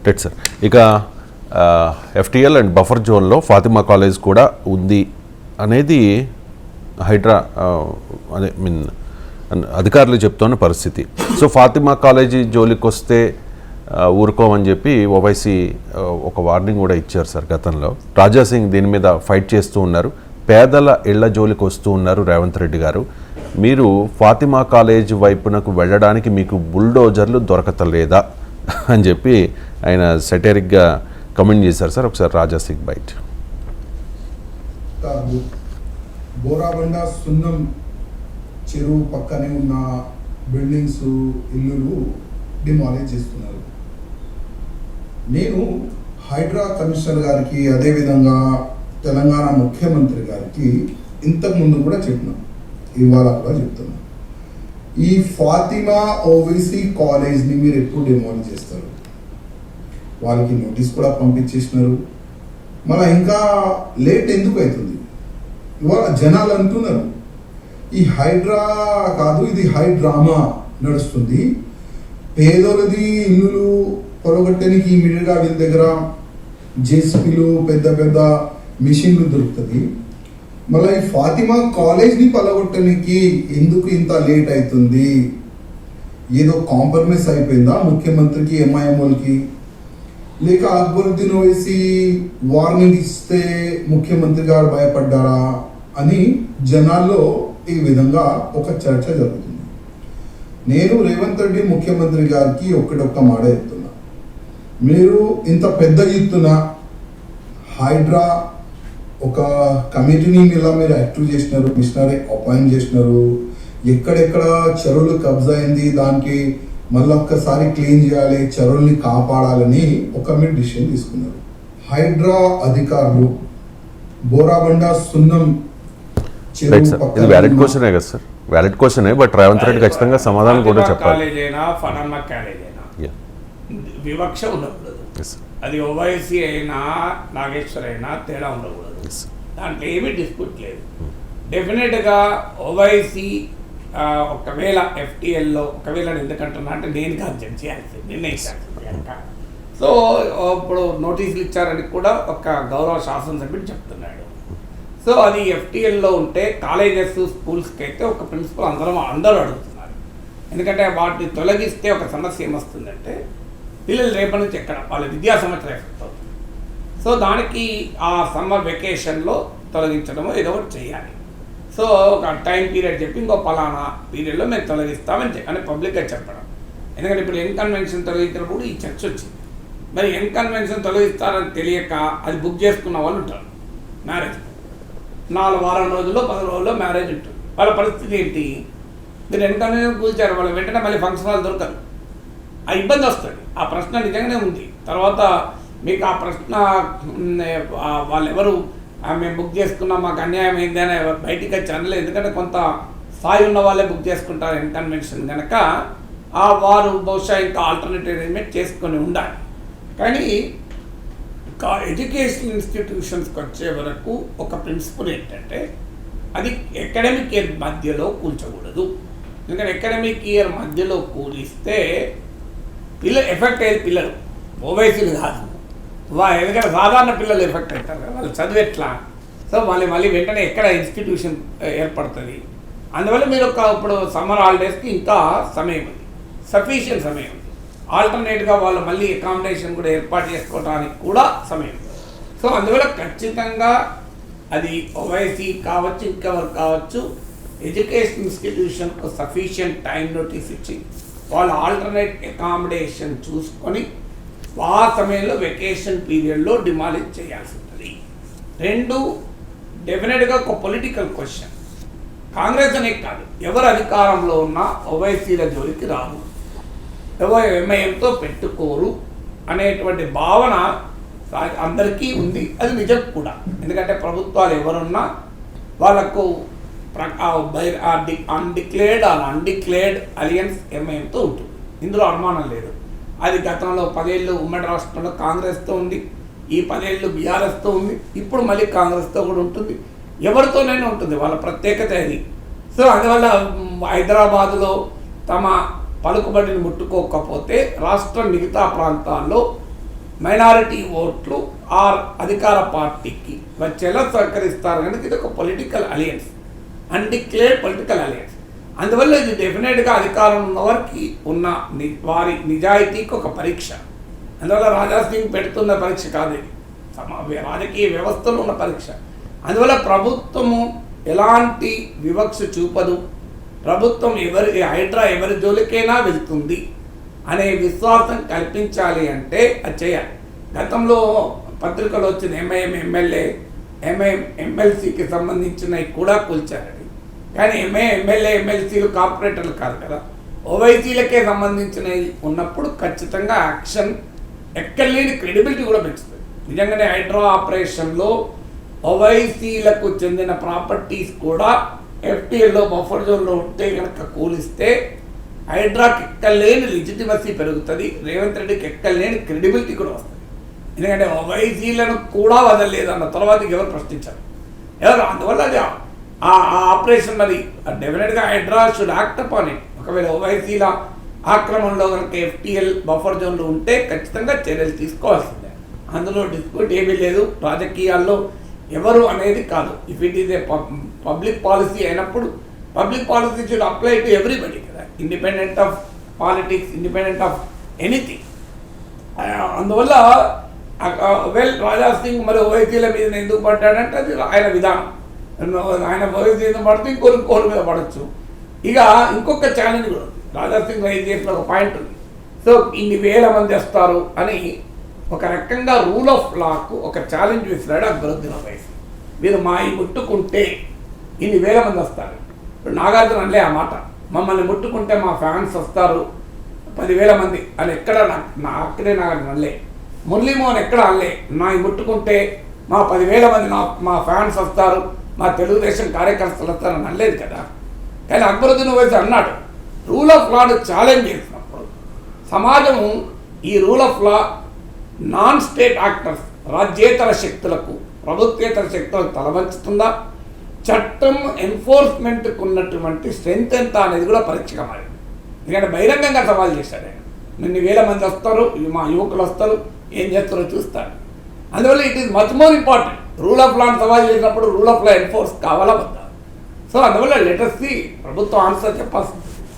Right sir. ఇక FTL and buffer జోన్లో Fatima college కూడా ఉంది అనేది హైడ్రా అదే మీన్ అధికారులు చెప్తున్న పరిస్థితి. సో ఫాతిమా కాలేజీ జోలికి వస్తే ఊరుకోమని చెప్పి ఓవైసీ ఒక వార్నింగ్ కూడా ఇచ్చారు సార్ గతంలో. రాజా సింగ్ దీని మీద ఫైట్ చేస్తూ ఉన్నారు. పేదల ఇళ్ల జోలికి వస్తూ ఉన్నారు రేవంత్ రెడ్డి గారు. మీరు ఫాతిమా కాలేజ్ వైపునకు వెళ్ళడానికి మీకు బుల్డోజర్లు దొరకతలేదా అని చెప్పి ఆయన సెటరిక్గా కమెంట్ చేశారు సార్. ఒకసారి రాజా సింగ్ బైట్. బోరాబండ సున్నం చెరువు పక్కనే ఉన్న బిల్డింగ్స్ ఇల్లులు డిమాలిష్ చేస్తున్నారు. నేను హైడ్రా కమిషనర్ గారికి అదేవిధంగా తెలంగాణ ముఖ్యమంత్రి గారికి ఇంతకుముందు కూడా చెప్పినా, ఇవాళ కూడా చెప్తున్నా, ఈ ఫాతిమా ఓవైసీ కాలేజ్ని మీరు ఎప్పుడు డిమాలిష్ చేస్తారు? వాళ్ళకి నోటీస్ కూడా పంపించేసినారు. మళ్ళీ ఇంకా లేట్ ఎందుకు అవుతుంది? ఇవాళ జనాలు అంటున్నారు ఈ హైడ్రా కాదు, ఇది హైడ్రామా నడుస్తుంది. పేదోలది ఇల్లులు పొరగొట్టడానికి ఇమీడియట్గా వీళ్ళ దగ్గర జేసీబీలు పెద్ద పెద్ద మిషన్లు దొరుకుతుంది. మళ్ళీ ఈ ఫాతిమా కాలేజ్ని పలగొట్టడానికి ఎందుకు ఇంత లేట్ అవుతుంది? ఏదో కాంప్రమైజ్ అయిపోయిందా ముఖ్యమంత్రికి, ఎంఐఎంఓలకి? లేక అక్బరుద్దీన్ ఓవైసీ వార్నింగ్ ఇస్తే ముఖ్యమంత్రి గారు భయపడ్డారా అని జనాల్లో ఈ విధంగా ఒక చర్చ జరుగుతుంది. నేను రేవంత్ రెడ్డి ముఖ్యమంత్రి గారికి ఒక్క మాట చెప్తున్నా, మీరు ఇంత పెద్ద ఎత్తున హైడ్రా ఒక కమిటీని మీరు యాక్టివ్ చేసినారు, మిషనరీ అపాయింట్ చేసినారు, ఎక్కడెక్కడ చెరువులు కబ్జా అయింది దానికి మళ్ళీ ఒక్కసారి క్లీన్ చేయాలి, చెరువుల్ని కాపాడాలని మీరు డిసిషన్ తీసుకున్నారు. హైడ్రా అధికారులు బోరాబండ సున్నం ఇది వ్యాలిడ్ క్వశ్చనే కదా సార్, వ్యాలిడ్ క్వశ్చనే. బట్ రేవంత్ రెడ్డి ఖచ్చితంగా సమాధానం కూడా చెప్పాలి. వివక్ష ఉండకూడదు. అది ఓవైసీ అయినా నాగేశ్వర్ అయినా తేడా ఉండకూడదు. దాంట్లో ఏమీ డిస్ప్యూట్ లేదు. డెఫినెట్గా ఓవైసీ ఒకవేళ ఎఫ్టీఎల్లో ఒకవేళ ఎందుకంటున్నా అంటే నేను కాదు జడ్జ్ చేయాల్సింది, నిర్ణయించాల్సింది కనుక. సో ఇప్పుడు నోటీసులు ఇచ్చారని కూడా ఒక గౌరవ శాసనసభ్యుడు చెప్తున్నాడు. సో అది ఎఫ్టీఎల్లో ఉంటే కాలేజెస్ స్కూల్స్కి అయితే ఒక ప్రిన్సిపల్ అందరూ అడుగుతున్నారు. ఎందుకంటే వాటిని తొలగిస్తే ఒక సమస్య ఏమొస్తుందంటే పిల్లలు రేపటి నుంచి ఎక్కడ వాళ్ళ విద్యా సంవత్సరం ఎఫెక్ట్ అవుతుంది. సో దానికి ఆ సమ్మర్ వెకేషన్లో తొలగించడమో ఏదో ఒకటి చేయాలి. సో ఒక టైం పీరియడ్ చెప్పి ఇంకో పలానా పీరియడ్లో మేము తొలగిస్తామని అని పబ్లిక్గా చెప్పడం. ఎందుకంటే ఇప్పుడు యంగ్ కన్వెన్షన్ తొలగించినప్పుడు ఈ చర్చ వచ్చింది. మరి యంగ్ కన్వెన్షన్ తొలగిస్తారని తెలియక అది బుక్ చేసుకున్న వాళ్ళు ఉంటారు. మ్యారేజ్ 4 వారం రోజుల్లో 10 రోజుల్లో మ్యారేజ్ ఉంటుంది. వాళ్ళ పరిస్థితి ఏంటి? మీరు యంగ్ కన్వెన్షన్ కూల్చారు, వాళ్ళ వెంటనే మళ్ళీ ఫంక్షన్ హాల్ దొరకదు. ఆ ఇబ్బంది వస్తుంది. ఆ ప్రశ్న నిజంగానే ఉంది. తర్వాత మీకు ఆ ప్రశ్న వాళ్ళు ఎవరు మేము బుక్ చేసుకున్నాం మాకు అన్యాయం అయింది అని బయటికి వచ్చి అనలేదు. ఎందుకంటే కొంత స్థాయి ఉన్న వాళ్ళే బుక్ చేసుకుంటారు యంగ్ కన్వెన్షన్ కనుక వారు బహుశా ఇంకా ఆల్టర్నేటివ్ అరేంజ్మెంట్ చేసుకొని ఉండాలి. కానీ ఎడ్యుకేషన్ ఇన్స్టిట్యూషన్స్కి వచ్చే వరకు ఒక ప్రిన్సిపల్ ఏంటంటే అది అకాడమిక్ ఇయర్ మధ్యలో కూల్చకూడదు. ఎందుకంటే అకాడమిక్ ఇయర్ మధ్యలో కూలిస్తే పిల్లలు ఎఫెక్ట్ అయ్యేది పిల్లలు ఓవైసీలు కాదు. ఎందుకంటే సాధారణ పిల్లలు ఎఫెక్ట్ అవుతారు కదా, వాళ్ళు చదువు ఎట్లా? సో మళ్ళీ వెంటనే ఎక్కడ ఇన్స్టిట్యూషన్ ఏర్పడుతుంది. అందువల్ల మీరు ఇప్పుడు సమ్మర్ హాలిడేస్కి ఇంకా సమయం ఉంది, సఫిషియెంట్ సమయం ఉంది. ఆల్టర్నేట్గా వాళ్ళు మళ్ళీ అకామిడేషన్ కూడా ఏర్పాటు చేసుకోవడానికి కూడా సమయం ఉంది. సో అందువల్ల ఖచ్చితంగా అది ఓవైసీ కావచ్చు ఇంకెవరు కావచ్చు ఎడ్యుకేషన్ ఇన్స్టిట్యూషన్కు సఫిషియెంట్ టైం నోటీస్ ఇచ్చి వాళ్ళు ఆల్టర్నేట్ అకామిడేషన్ చూసుకొని ఆ సమయంలో వెకేషన్ పీరియడ్లో డిమాలిష్ చేయాల్సి ఉంటుంది. 2 డెఫినెట్గా ఒక పొలిటికల్ క్వశ్చన్. కాంగ్రెస్ అనే కాదు, ఎవరు అధికారంలో ఉన్నా ఓవైసీల జోలికి రాదు, ఎవరు ఎంఐఎంతో పెట్టుకోరు అనేటువంటి భావన అందరికీ ఉంది. అది నిజం కూడా. ఎందుకంటే ప్రభుత్వాలు ఎవరున్నా వాళ్ళకు అన్డిక్లేర్డ్ అలియన్స్ ఎంఐఎంతో ఉంటుంది. ఇందులో అనుమానం లేదు. అది గతంలో 10 ఏళ్ళు ఉమ్మడి రాష్ట్రంలో కాంగ్రెస్తో ఉంది, ఈ 10 ఏళ్ళు బీఆర్ఎస్తో ఉంది, ఇప్పుడు మళ్ళీ కాంగ్రెస్తో కూడా ఉంటుంది. ఎవరితోనైనా ఉంటుంది, వాళ్ళ ప్రత్యేకత అది. సో అందువల్ల హైదరాబాదులో తమ పలుకుబడిని ముట్టుకోకపోతే రాష్ట్రం మిగతా ప్రాంతాల్లో మైనారిటీ ఓట్లు ఆర్ అధికార పార్టీకి వచ్చేలా సహకరిస్తారు కనుక ఇది ఒక political alliance, undeclared political alliance. అందువల్ల ఇది డెఫినెట్గా అధికారం ఉన్న వారికి ఉన్న వారి నిజాయితీకి ఒక పరీక్ష. అందువల్ల రాజా సింగ్ పెడుతున్న పరీక్ష కాదు, ఇది రాజకీయ వ్యవస్థలో ఉన్న పరీక్ష. అందువల్ల ప్రభుత్వము ఎలాంటి వివక్ష చూపదు, ప్రభుత్వం హైడ్రా ఎవరి జోలికైనా వెళ్తుంది అనే విశ్వాసం కల్పించాలి అంటే అది చేయాలి. గతంలో పత్రికలు వచ్చిన ఎంఐఎం ఎమ్మెల్సీకి సంబంధించినవి కూడా కూల్చారని, కానీ ఎమ్మెల్యే ఎమ్మెల్సీలు కార్పొరేటర్లు కాదు కదా, ఓవైసీలకే సంబంధించినవి ఉన్నప్పుడు ఖచ్చితంగా యాక్షన్ ఎక్కడ లేని క్రెడిబిలిటీ కూడా పెంచుతుంది. నిజంగానే హైడ్రా ఆపరేషన్లో ఓవైసీలకు చెందిన ప్రాపర్టీస్ కూడా ఎఫ్టీఎల్లో బఫర్ జోన్లో ఉంటే కనుక కూలిస్తే హైడ్రాకి ఎక్కలేని లెజిటిమసీ పెరుగుతుంది, రేవంత్ రెడ్డికి ఎక్కలేని క్రెడిబిలిటీ కూడా వస్తుంది. ఎందుకంటే ఓవైసీలను కూడా వదలలేదు అన్న తర్వాత ఎవరు ప్రశ్నించారు ఎవరు. అందువల్ల అది ఆ ఆపరేషన్ మరి డెఫినెట్గా Hydraa should act upon it. ఒకవేళ ఓవైసీల ఆక్రమణలో కనుక ఎఫ్టీఎల్ బఫర్ జోన్లు ఉంటే ఖచ్చితంగా చర్యలు తీసుకోవాల్సిందే, అందులో డిస్ప్యూట్ ఏమీ లేదు. రాజకీయాల్లో ఎవరు అనేది కాదు. If it is a public policy అయినప్పుడు public policy should apply to everybody కదా, independent of politics, independent of anything. అందువల్ల రాజా సింగ్ మరి ఓవైసీల మీద ఎందుకు పడ్డాడంటే అది ఆయన విధానం. ఆయన ఓవైసీ మీద పడితే ఇంకోరి మీద పడవచ్చు. ఇక ఇంకొక ఛాలెంజ్ కూడా ఉంది, రాజా సింగ్ రైజ్ చేసిన ఒక పాయింట్ ఉంది. సో ఇన్ని వేల మంది వస్తారు అని ఒక రకంగా రూల్ ఆఫ్ లాకు ఒక ఛాలెంజ్ విసిరాడు అక్బరుద్దీన్ ఓవైసీ. మీరు మా ఈ ముట్టుకుంటే ఇన్ని వేల మంది వస్తారు. ఇప్పుడు నాగార్జున అనలే ఆ మాట, మమ్మల్ని ముట్టుకుంటే మా ఫ్యాన్స్ వస్తారు 10,000 మంది అని ఎక్కడ అక్కడే నాగార్జున అనలే. మురళీమోహన్ ఎక్కడ అనలే నా ఈ ముట్టుకుంటే మా 10,000 మంది మా ఫ్యాన్స్ వస్తారు, మా తెలుగుదేశం కార్యకర్తలు వస్తారు అని అనలేదు కదా. కానీ అక్బరుద్దీన్ ఓవైసీ అన్నాడు. రూల్ ఆఫ్ లాను ఛాలెంజ్ చేసినప్పుడు సమాజము ఈ rule of law non state actors రాజ్యేతర శక్తులకు ప్రభుత్వేతర శక్తులకు తలవంచుతుందా, చట్టం ఎన్ఫోర్స్మెంట్కు ఉన్నటువంటి స్ట్రెంత్ ఎంత అనేది కూడా పరీక్షగా మారింది. ఎందుకంటే బహిరంగంగా సవాల్ చేశాడు ఆయన, ఇన్ని వేల మంది వస్తారు, మా యువకులు వస్తారు, ఏం చేస్తారో చూస్తారు. అందువల్ల it is much more important. Rule of లాని సవాల్ చేసినప్పుడు రూల్ ఆఫ్ లా ఎన్ఫోర్స్ కావాలా వద్దా. సో అందువల్ల లెట్ us see ప్రభుత్వం ఆన్సర్ చెప్పాల్సింది.